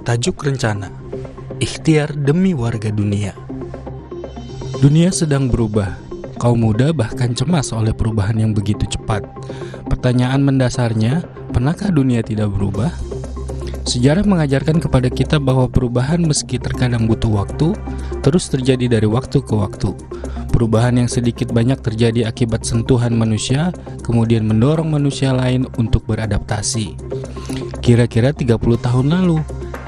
bertajuk Rencana, Ikhtiar Demi Warga Dunia. Dunia sedang berubah. Kaum muda bahkan cemas oleh perubahan yang begitu cepat. Pertanyaan mendasarnya, pernahkah dunia tidak berubah? Sejarah mengajarkan kepada kita bahwa perubahan meski terkadang butuh waktu, terus terjadi dari waktu ke waktu. Perubahan yang sedikit banyak terjadi akibat sentuhan manusia, kemudian mendorong manusia lain untuk beradaptasi. Kira-kira 30 tahun lalu,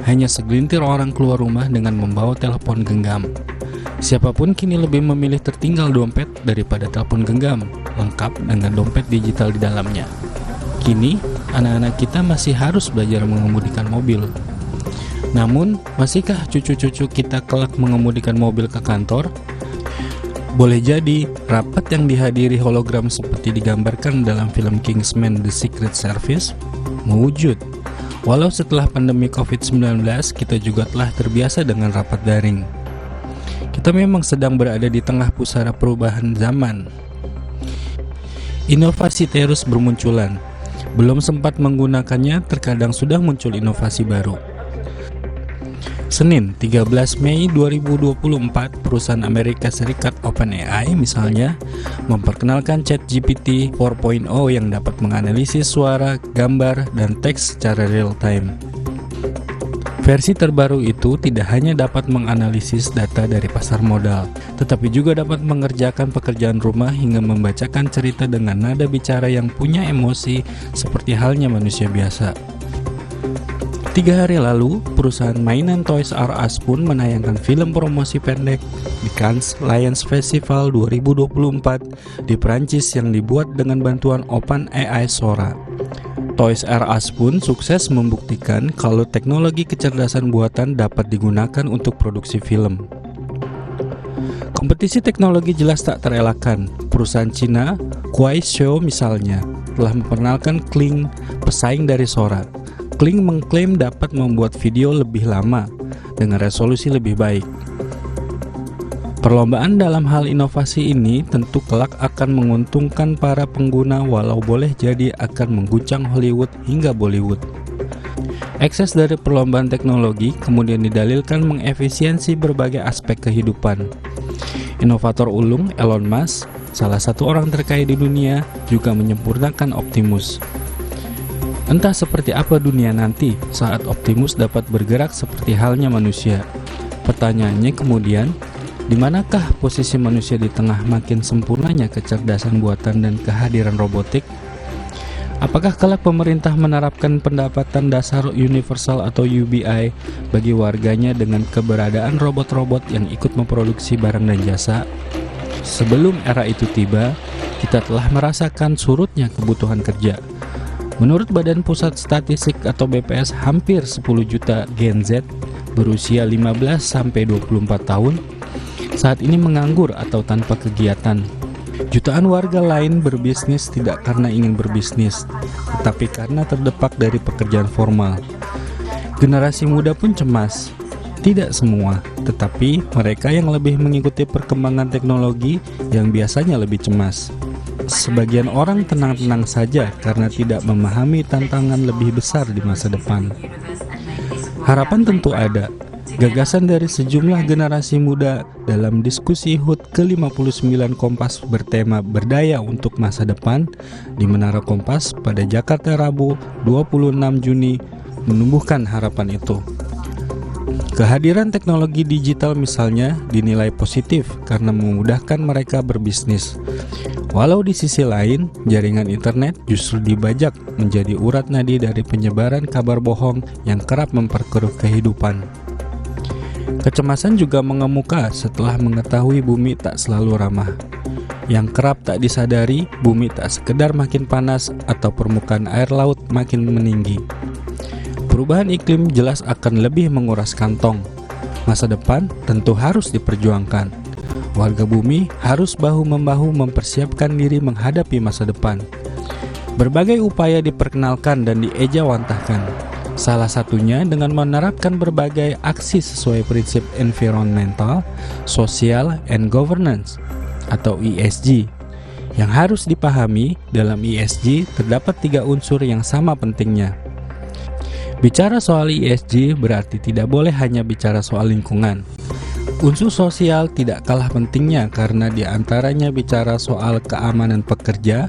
hanya segelintir orang keluar rumah dengan membawa telepon genggam. Siapapun kini lebih memilih tertinggal dompet daripada telepon genggam, lengkap dengan dompet digital di dalamnya. Kini, anak-anak kita masih harus belajar mengemudikan mobil. Namun, masihkah cucu-cucu kita kelak mengemudikan mobil ke kantor? Boleh jadi, rapat yang dihadiri hologram seperti digambarkan dalam film Kingsman The Secret Service mewujud. Walau setelah pandemi COVID-19, kita juga telah terbiasa dengan rapat daring. Kita memang sedang berada di tengah pusara perubahan zaman. Inovasi terus bermunculan. Belum sempat menggunakannya, terkadang sudah muncul inovasi baru. Senin, 13 Mei 2024, perusahaan Amerika Serikat OpenAI misalnya memperkenalkan ChatGPT 4.0 yang dapat menganalisis suara, gambar, dan teks secara real-time. Versi terbaru itu tidak hanya dapat menganalisis data dari pasar modal, tetapi juga dapat mengerjakan pekerjaan rumah hingga membacakan cerita dengan nada bicara yang punya emosi seperti halnya manusia biasa. 3 hari lalu, perusahaan mainan Toys R Us pun menayangkan film promosi pendek di Cannes Lions Festival 2024 di Prancis yang dibuat dengan bantuan OpenAI Sora. Toys R Us pun sukses membuktikan kalau teknologi kecerdasan buatan dapat digunakan untuk produksi film. Kompetisi teknologi jelas tak terelakkan. Perusahaan Cina, Kuaishou misalnya, telah memperkenalkan Kling, pesaing dari Sora. Kling mengklaim dapat membuat video lebih lama dengan resolusi lebih baik. Perlombaan dalam hal inovasi ini tentu kelak akan menguntungkan para pengguna walau boleh jadi akan mengguncang Hollywood hingga Bollywood. Ekses dari perlombaan teknologi kemudian didalilkan mengefisiensi berbagai aspek kehidupan. Inovator ulung Elon Musk, salah satu orang terkaya di dunia, juga menyempurnakan Optimus. Entah seperti apa dunia nanti saat Optimus dapat bergerak seperti halnya manusia. Pertanyaannya kemudian, di manakah posisi manusia di tengah makin sempurnanya kecerdasan buatan dan kehadiran robotik? Apakah kelak pemerintah menerapkan pendapatan dasar universal atau UBI bagi warganya dengan keberadaan robot-robot yang ikut memproduksi barang dan jasa? Sebelum era itu tiba, kita telah merasakan surutnya kebutuhan kerja. Menurut Badan Pusat Statistik atau BPS, hampir 10 juta Gen Z berusia 15-24 tahun saat ini menganggur atau tanpa kegiatan. Jutaan warga lain berbisnis tidak karena ingin berbisnis, tetapi karena terdepak dari pekerjaan formal. Generasi muda pun cemas. Tidak semua, tetapi mereka yang lebih mengikuti perkembangan teknologi yang biasanya lebih cemas. Sebagian orang tenang-tenang saja karena tidak memahami tantangan lebih besar di masa depan. Harapan tentu ada. Gagasan dari sejumlah generasi muda dalam diskusi HUT ke-59 Kompas bertema Berdaya untuk Masa Depan di Menara Kompas pada Jakarta Rabu 26 Juni menumbuhkan harapan itu. Kehadiran teknologi digital misalnya dinilai positif karena memudahkan mereka berbisnis. Walau di sisi lain, jaringan internet justru dibajak menjadi urat nadi dari penyebaran kabar bohong yang kerap memperkeruh kehidupan. Kecemasan juga mengemuka setelah mengetahui bumi tak selalu ramah. Yang kerap tak disadari, bumi tak sekedar makin panas atau permukaan air laut makin meninggi. Perubahan iklim jelas akan lebih menguras kantong. Masa depan tentu harus diperjuangkan. Warga bumi harus bahu-membahu mempersiapkan diri menghadapi masa depan. Berbagai upaya diperkenalkan dan diejawantahkan. Salah satunya dengan menerapkan berbagai aksi sesuai prinsip environmental, social, and governance atau ESG. Yang harus dipahami dalam ESG terdapat 3 unsur yang sama pentingnya. Bicara soal ESG berarti tidak boleh hanya bicara soal lingkungan. Unsur sosial tidak kalah pentingnya karena diantaranya bicara soal keamanan pekerja,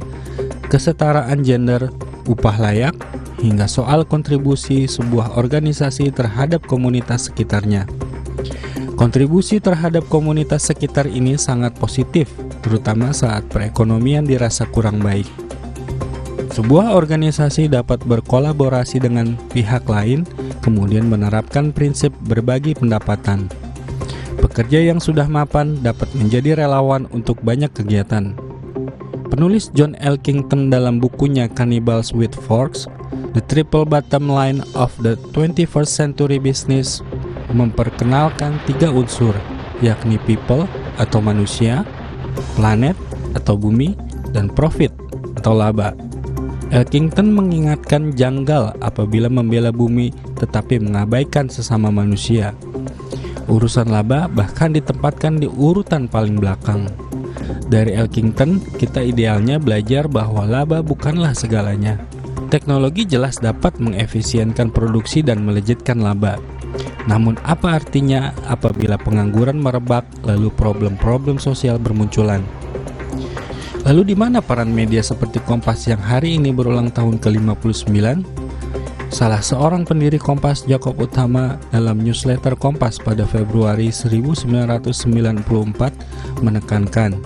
kesetaraan gender, upah layak, hingga soal kontribusi sebuah organisasi terhadap komunitas sekitarnya. Kontribusi terhadap komunitas sekitar ini sangat positif, terutama saat perekonomian dirasa kurang baik. Sebuah organisasi dapat berkolaborasi dengan pihak lain, kemudian menerapkan prinsip berbagi pendapatan. Pekerja yang sudah mapan dapat menjadi relawan untuk banyak kegiatan. Penulis John Elkington dalam bukunya Cannibals with Forks, The Triple Bottom Line of the 21st Century Business, memperkenalkan 3 unsur, yakni people atau manusia, planet atau bumi, dan profit atau laba. Elkington mengingatkan janggal apabila membela bumi tetapi mengabaikan sesama manusia. Urusan laba bahkan ditempatkan di urutan paling belakang. Dari Elkington, kita idealnya belajar bahwa laba bukanlah segalanya. Teknologi jelas dapat mengefisienkan produksi dan melejitkan laba. Namun apa artinya apabila pengangguran merebak lalu problem-problem sosial bermunculan? Lalu di mana peran media seperti Kompas yang hari ini berulang tahun ke-59? Salah seorang pendiri Kompas, Jacob Utama, dalam newsletter Kompas pada Februari 1994 menekankan,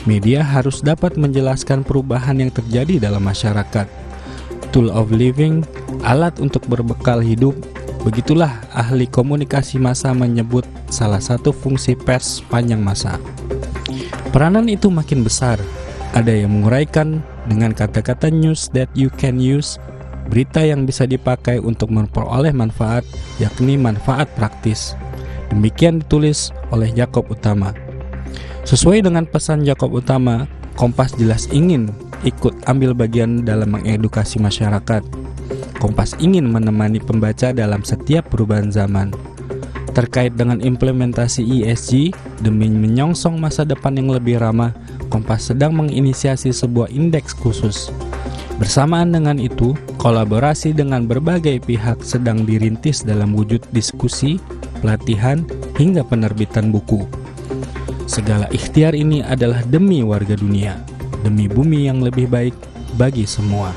media harus dapat menjelaskan perubahan yang terjadi dalam masyarakat. Tool of living, alat untuk berbekal hidup. Begitulah ahli komunikasi massa menyebut salah satu fungsi pers sepanjang masa. Peranan itu makin besar. Ada yang menguraikan dengan kata-kata news that you can use, berita yang bisa dipakai untuk memperoleh manfaat, yakni manfaat praktis. Demikian ditulis oleh Jacob Utama. Sesuai dengan pesan Jacob Utama, Kompas jelas ingin ikut ambil bagian dalam mengedukasi masyarakat. Kompas ingin menemani pembaca dalam setiap perubahan zaman. Terkait dengan implementasi ESG, demi menyongsong masa depan yang lebih ramah, Kompas sedang menginisiasi sebuah indeks khusus. Bersamaan dengan itu, kolaborasi dengan berbagai pihak sedang dirintis dalam wujud diskusi, pelatihan, hingga penerbitan buku. Segala ikhtiar ini adalah demi warga dunia, demi bumi yang lebih baik bagi semua.